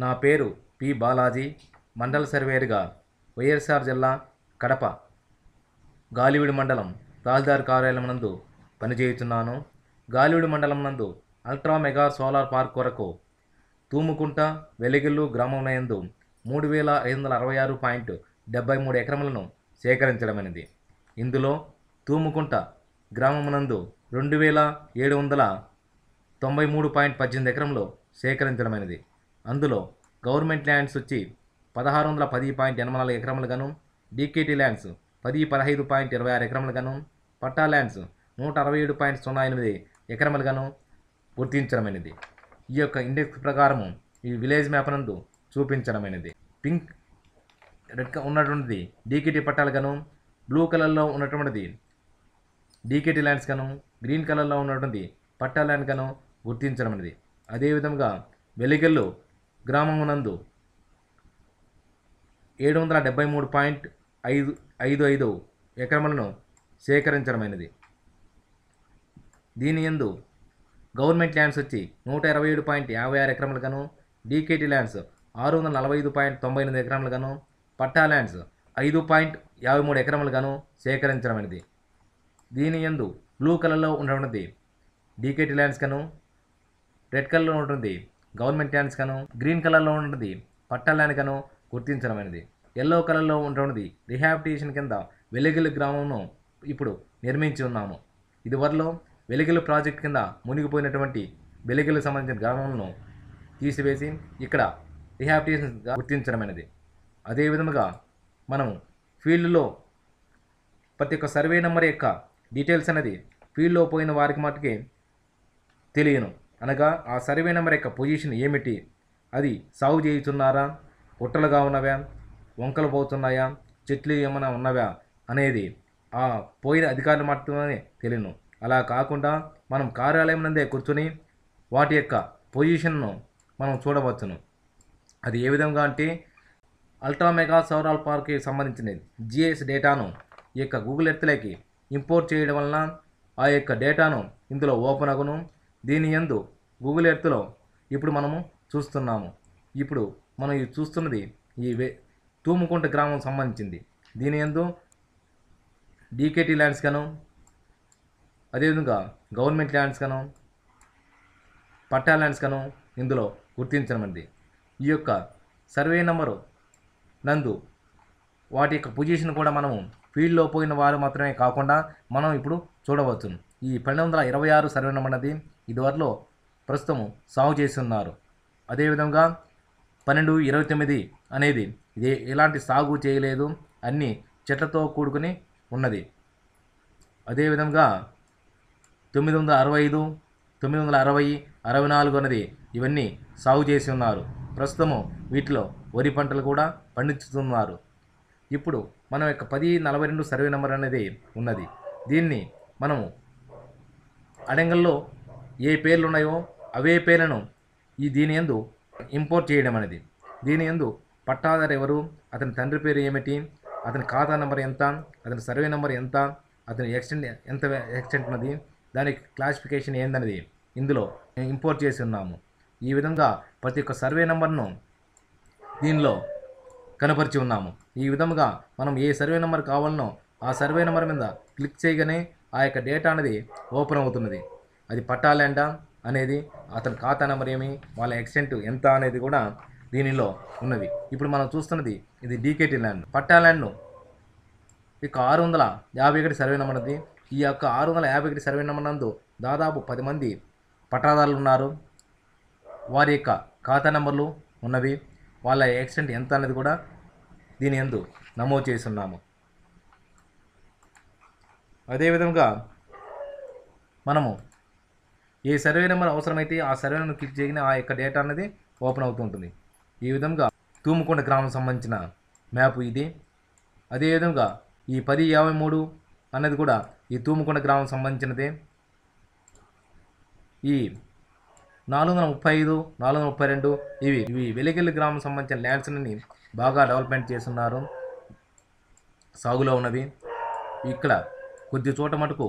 నా పేరు పి బాలాజీ. మండల సర్వేయర్గా వైఎస్ఆర్ జిల్లా కడప గాలివీడు మండలం తహసీల్దార్ కార్యాలయం నందు పనిచేయుచున్నాను. గాలివీడు మండలం నందు అల్ట్రా మెగా సోలార్ పార్క్ కొరకు తూముకుంట వెలిగిల్లు గ్రామం నందు 3566.73 ఎకరములను సేకరించడమైనది. ఇందులో తూముకుంట గ్రామమునందు 2793.18 ఎకరములు సేకరించడమైనది. అందులో గవర్నమెంట్ ల్యాండ్స్ వచ్చి 1610.84 ఎకరములు గాను, డీకేటీ ల్యాండ్స్ 1015.26 ఎకరములు గాను, పట్టా ల్యాండ్స్ 167.08 ఎకరములు గాను గుర్తించడమైనది. ఈ యొక్క ఇండెక్స్ ప్రకారము ఈ విలేజ్ మ్యాప్ నందు చూపించడమైనది. పింక్ రెడ్ ఉన్నటువంటిది డీకేటీ పట్టాలు గాను, బ్లూ కలర్లో ఉన్నటువంటిది డీకేటీ ల్యాండ్స్ గాను, గ్రీన్ కలర్లో ఉన్నటువంటి పట్టా ల్యాండ్ గాను గుర్తించడమైనది. అదేవిధంగా వెలిగల్లు గ్రామమునందు 773.55 ఎకరములను సేకరించడమైనది. దీని యందు గవర్నమెంట్ ల్యాండ్స్ వచ్చి 127.56 ఎకరములు గాను, డీకేటీ ల్యాండ్స్ 645.98 ఎకరములు గాను, పట్టా ల్యాండ్స్ 5.53 ఎకరములు గాను సేకరించడమైనది. దీని యందు బ్లూ కలర్లో ఉన్నటువంటి డీకేటీ ల్యాండ్స్ గాను, రెడ్ కలర్లో ఉంటుంది గవర్నమెంట్ ల్యాండ్స్ గాను, గ్రీన్ కలర్లో ఉంటుంది పట్టా ల్యాండ్ గాను గుర్తించడమైనది. ఎల్లో కలర్లో ఉన్నటువంటి రిహాబిటేషన్ కింద వెలిగిల్లు గ్రామంను ఇప్పుడు నిర్మించి ఉన్నాము. ఇదివరలో వెలిగిల్లు ప్రాజెక్ట్ కింద మునిగిపోయినటువంటి వెలిగిల్లు సంబంధించిన గ్రామాలను తీసివేసి ఇక్కడ రిహాబిటేషన్ గుర్తించడమైనది. అదేవిధముగా మనం ఫీల్డ్లో ప్రతి ఒక్క సర్వే నెంబర్ యొక్క డీటెయిల్స్ అనేది ఫీల్డ్లో పోయిన వారికి మటుకే తెలియను. అనగా ఆ సర్వే నెంబర్ యొక్క పొజిషన్ ఏమిటి, అది సాగు చేయుచున్నారా, గుట్టలుగా ఉన్నవా, వంకలు పోతున్నాయా, చెట్లు ఏమైనా ఉన్నవా అనేది ఆ పోయిన అధికారులు మాత్రమే తెలియను. అలా కాకుండా మనం కార్యాలయం నందే కూర్చొని వాటి యొక్క పొజిషన్ను మనం చూడవచ్చును. అది ఏ విధంగా అంటే అల్ట్రా మెగా సోలార్ పార్క్కి సంబంధించిన జిఎస్ డేటాను ఈ యొక్క గూగుల్ ఎర్త్లోకి ఇంపోర్ట్ చేయడం వలన ఆ యొక్క డేటాను ఇందులో ఓపెన్ అగును. దీని యందు గూగుల్ ఎర్త్లో ఇప్పుడు మనము చూస్తున్నాము. ఇప్పుడు మనం ఇది చూస్తున్నది ఈ తూముకుంట గ్రామం సంబంధించింది. దీని యందు డీకేటీ ల్యాండ్స్ గాను, అదేవిధంగా గవర్నమెంట్ ల్యాండ్స్ గాను, పట్టా ల్యాండ్స్ గాను ఇందులో గుర్తించడమైనది. ఈ యొక్క సర్వే నెంబరు నందు వాటి యొక్క పొజిషన్ కూడా మనము ఫీల్డ్లో పోయిన వారు మాత్రమే కాకుండా మనం ఇప్పుడు చూడవచ్చును. ఈ 1226 సర్వే నెంబర్ అనేది ఇదివరలో ప్రస్తుతం సాగు చేస్తున్నారు. అదేవిధంగా 1229 అనేది ఇది ఎలాంటి సాగు చేయలేదు, అన్నీ చెట్లతో కూడుకుని ఉన్నది. అదేవిధంగా 965, 960, 64 అనేది ఇవన్నీ సాగు చేసి ఉన్నారు. ప్రస్తుతము వీటిలో వరి పంటలు కూడా పండించుతున్నారు. ఇప్పుడు మనం యొక్క 1042 సర్వే నెంబర్ అనేది ఉన్నది. దీన్ని మనము అడంగల్లో ఏ పేర్లు ఉన్నాయో అవే పేర్లను దీని యందు ఇంపోర్ట్ చేయడం అనేది. దీని యందు పట్టాదారు ఎవరు, అతని తండ్రి పేరు ఏమిటి, అతని ఖాతా నెంబర్ ఎంత, అతని సర్వే నెంబర్ ఎంత, అతని ఎంత ఎక్స్టెంట్ ఉన్నది, దాని క్లాసిఫికేషన్ ఏందనేది ఇందులో ఇంపోర్ట్ చేసి ఉన్నాము. ఈ విధంగా ప్రతి ఒక్క సర్వే నెంబర్ను దీనిలో కనపరిచి ఉన్నాము. ఈ విధముగా మనం ఏ సర్వే నెంబర్ కావాలనో ఆ సర్వే నెంబర్ మీద క్లిక్ చేయగానే ఆ యొక్క డేటా అనేది ఓపెన్ అవుతున్నది. అది పట్టా ల్యాండా అనేది, అతని ఖాతా నెంబర్ ఏమి, వాళ్ళ ఎక్స్టెంట్ ఎంత అనేది కూడా దీనిలో ఉన్నది. ఇప్పుడు మనం చూస్తున్నది ఇది డీకేటీ ల్యాండ్. పట్టా ల్యాండ్ను ఇక 651 సర్వే నెంబర్ ఉంది. ఈ యొక్క 651 సర్వే నెంబర్ నందు దాదాపు 10 మంది పట్టాదారులు ఉన్నారు. వారి యొక్క ఖాతా నెంబర్లు ఉన్నవి, వాళ్ళ ఎక్స్టెంట్ ఎంత అనేది కూడా దీని యందు నమోదు చేస్తున్నాము. అదేవిధంగా మనము ఏ సర్వే నెంబర్ అవసరమైతే ఆ సర్వే నెంబర్ క్లిక్ చేయగానే ఆ యొక్క డేటా అనేది ఓపెన్ అవుతుంటుంది. ఈ విధంగా తూముకొండ గ్రామం సంబంధించిన మ్యాప్ ఇది. అదేవిధంగా ఈ 1053 అన్నది కూడా ఈ తూముకొండ గ్రామం సంబంధించినదే. ఈ 435, 432 ఇవి వెలిగిల్లు గ్రామం సంబంధించిన ల్యాండ్స్ని బాగా డెవలప్మెంట్ చేస్తున్నారు, సాగులో ఉన్నవి. ఇక్కడ కొద్ది చోట మటుకు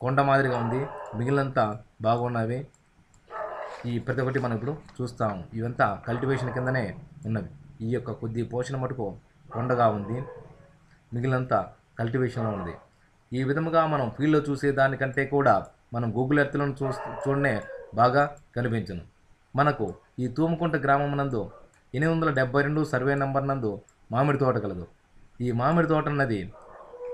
కొండ మాదిరిగా ఉంది, మిగిలినంతా బాగున్నవి. ఈ ప్రతి ఒక్కటి మనం ఇప్పుడు చూస్తాము. ఇవంతా కల్టివేషన్ కిందనే ఉన్నవి. ఈ యొక్క కొద్ది పోషణ మటుకు కొండగా ఉంది, మిగిలినంతా కల్టివేషన్లో ఉంది. ఈ విధముగా మనం ఫీల్డ్లో చూసే దానికంటే కూడా మనం గూగుల్ ఎర్త్లను చూడనే బాగా కనిపించును. మనకు ఈ తూముకుంట గ్రామం నందు 872 సర్వే నెంబర్ నందు మామిడి తోట కలదు. ఈ మామిడి తోట అన్నది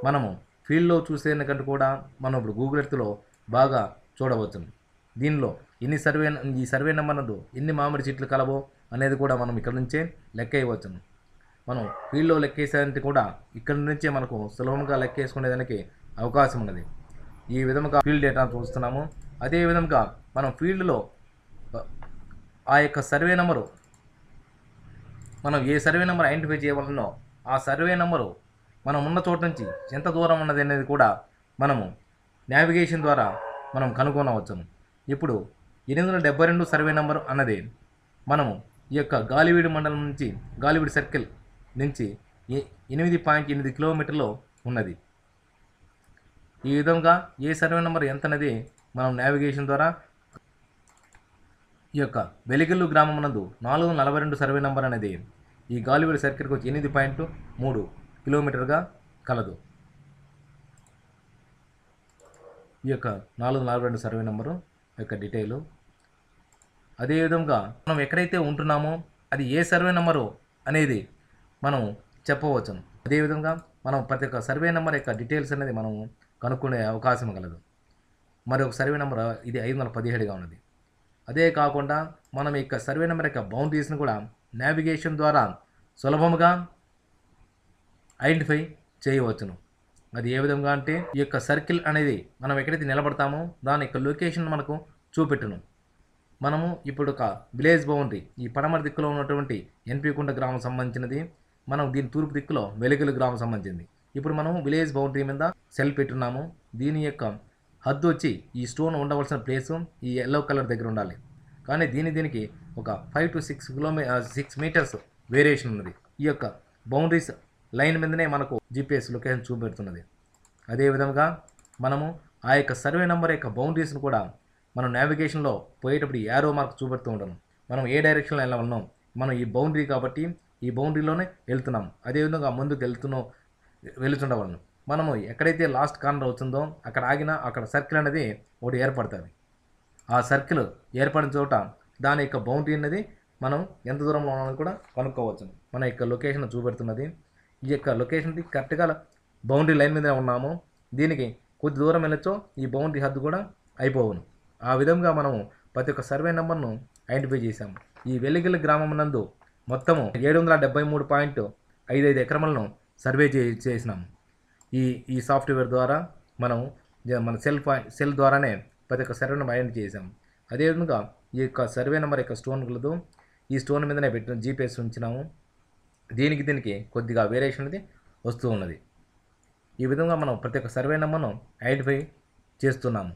మనము ఫీల్డ్లో చూసేకంటే కూడా మనం ఇప్పుడు గూగుల్ ఎర్త్లో బాగా చూడవచ్చును. దీనిలో ఈ సర్వే నెంబర్ నందు ఎన్ని మామిడి చెట్లు కలవో అనేది కూడా మనం ఇక్కడ నుంచే లెక్క వేయవచ్చును. మనం ఫీల్డ్లో లెక్కేసేదంటే కూడా ఇక్కడి నుంచే మనకు సులభంగా లెక్కేసుకునేదానికి అవకాశం ఉన్నది. ఈ విధంగా ఫీల్డ్ డేటా చూస్తున్నాము. అదే విధంగా మనం ఫీల్డ్లో ఆ యొక్క సర్వే నెంబరు మనం ఏ సర్వే నెంబర్ ఐడెంటిఫై చేయవలనో ఆ సర్వే నెంబరు మనం ఉన్న చోటు నుంచి ఎంత దూరం ఉన్నది అనేది కూడా మనము నావిగేషన్ ద్వారా మనం కనుగొనవచ్చును. ఇప్పుడు 872 సర్వే నెంబర్ అన్నది మనము ఈ యొక్క గాలివీడు మండలం నుంచి గాలివీడు సర్కిల్ నుంచి 8.8 కిలోమీటర్లు ఉన్నది. ఈ విధంగా ఏ సర్వే నెంబర్ ఎంత అనేది మనం నావిగేషన్ ద్వారా ఈ యొక్క వెలిగల్లు గ్రామం నందు 442 సర్వే నెంబర్ అనేది ఈ గాలివీడు సర్కిల్కి వచ్చి 8.3 కిలోమీటర్గా కలదు. ఈ యొక్క 442 సర్వే నెంబరు యొక్క డీటెయిలు. అదేవిధంగా మనం ఎక్కడైతే ఉంటున్నామో అది ఏ సర్వే నెంబరు అనేది మనం చెప్పవచ్చును. అదేవిధంగా మనం ప్రతి ఒక్క సర్వే నెంబర్ యొక్క డీటెయిల్స్ అనేది మనం కనుక్కునే అవకాశం కలదు. మరి ఒక సర్వే నెంబర్ ఇది 517గా ఉన్నది. అదే కాకుండా మనం యొక్క సర్వే నెంబర్ యొక్క బౌండరీస్ని కూడా నావిగేషన్ ద్వారా సులభముగా ఐడెంటిఫై చేయవచ్చును. అది ఏ విధంగా అంటే ఈ యొక్క సర్కిల్ అనేది మనం ఎక్కడైతే నిలబడతామో దాని యొక్క లొకేషన్ మనకు చూపెట్టును. మనము ఇప్పుడు ఒక విలేజ్ బౌండరీ ఈ పడమర దిక్కులో ఉన్నటువంటి ఎన్పికుంట గ్రామం సంబంధించినది, మనం దీని తూర్పు దిక్కులో వెలిగలు గ్రామం సంబంధించింది. ఇప్పుడు మనం విలేజ్ బౌండరీ మీద సెల్ పెట్టున్నాము. దీని యొక్క హద్దు వచ్చి ఈ స్టోన్ ఉండవలసిన ప్లేసు ఈ ఎల్లో కలర్ దగ్గర ఉండాలి. కానీ దీనికి ఒక 5 to 6 మీటర్స్ వేరియేషన్ ఉన్నది. ఈ యొక్క బౌండరీస్ లైన్ మీదనే మనకు జీపీఎస్ లొకేషన్ చూపెడుతున్నది. అదేవిధంగా మనము ఆ యొక్క సర్వే నెంబర్ యొక్క బౌండరీస్ని కూడా మనం నావిగేషన్లో పోయేటప్పుడు యారో మార్క్ చూపెడుతూ ఉంటాం. మనం ఏ డైరెక్షన్లో వెళ్ళవలనో మనం ఈ బౌండరీ కాబట్టి ఈ బౌండరీలోనే వెళ్తున్నాం. అదేవిధంగా ముందుకు వెళుతుండవలను. మనము ఎక్కడైతే లాస్ట్ కార్నర్ అవుతుందో అక్కడ ఆగినా అక్కడ సర్కిల్ అనేది ఒకటి ఏర్పడుతుంది. ఆ సర్కిల్ ఏర్పడిన చోట దాని యొక్క బౌండరీ అనేది మనం ఎంత దూరంలో ఉన్నామని కూడా కనుక్కోవచ్చు. మన యొక్క లొకేషన్ చూపెడుతున్నది. ఈ యొక్క లొకేషన్కి కరెక్ట్గా బౌండరీ లైన్ మీద ఉన్నాము. దీనికి కొద్ది దూరం వెళ్ళొచ్చో ఈ బౌండరీ హద్దు కూడా అయిపోవును. ఆ విధంగా మనము ప్రతి ఒక్క సర్వే నెంబర్ను ఐడెంటిఫై చేశాము. ఈ వెలిగల గ్రామం నందు మొత్తము 773.55 ఎకరములను సర్వే చేసినాము. ఈ సాఫ్ట్వేర్ ద్వారా మనం మన సెల్ ద్వారానే ప్రతి ఒక్క సర్వే నెంబర్ ఐడెంటిఫై చేసాము. అదేవిధంగా ఈ యొక్క సర్వే నెంబర్ యొక్క స్టోన్ కలదు. ఈ స్టోన్ మీదనే పెట్టిన జీపీఎస్ ఉంచినాము. దీనికి కొద్దిగా వేరియేషన్ అనేది వస్తూ ఉన్నది. ఈ విధంగా మనం ప్రతి ఒక్క సర్వే నెంబర్ను ఐడెంటిఫై చేస్తున్నాము.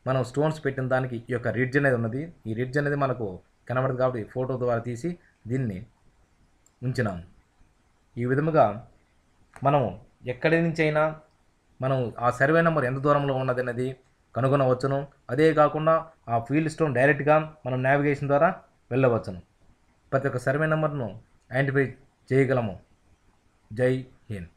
మనం స్టోన్స్ పెట్టిన దానికి ఈ యొక్క రిడ్జ్ అనేది ఉన్నది. ఈ రిడ్జ్ అనేది మనకు కనబడదు కాబట్టి ఫోటో ద్వారా తీసి దీన్ని ఉంచినాము. ఈ విధముగా మనము ఎక్కడి నుంచి అయినా మనం ఆ సర్వే నెంబర్ ఎంత దూరంలో ఉన్నది అనేది కనుగొనవచ్చును. అదే కాకుండా ఆ ఫీల్డ్ స్టోన్ డైరెక్ట్గా మనం నావిగేషన్ ద్వారా వెళ్ళవచ్చును. ప్రతి ఒక్క సర్వే నెంబర్ను ఐడెంటిఫై చేయగలము. జై హింద్.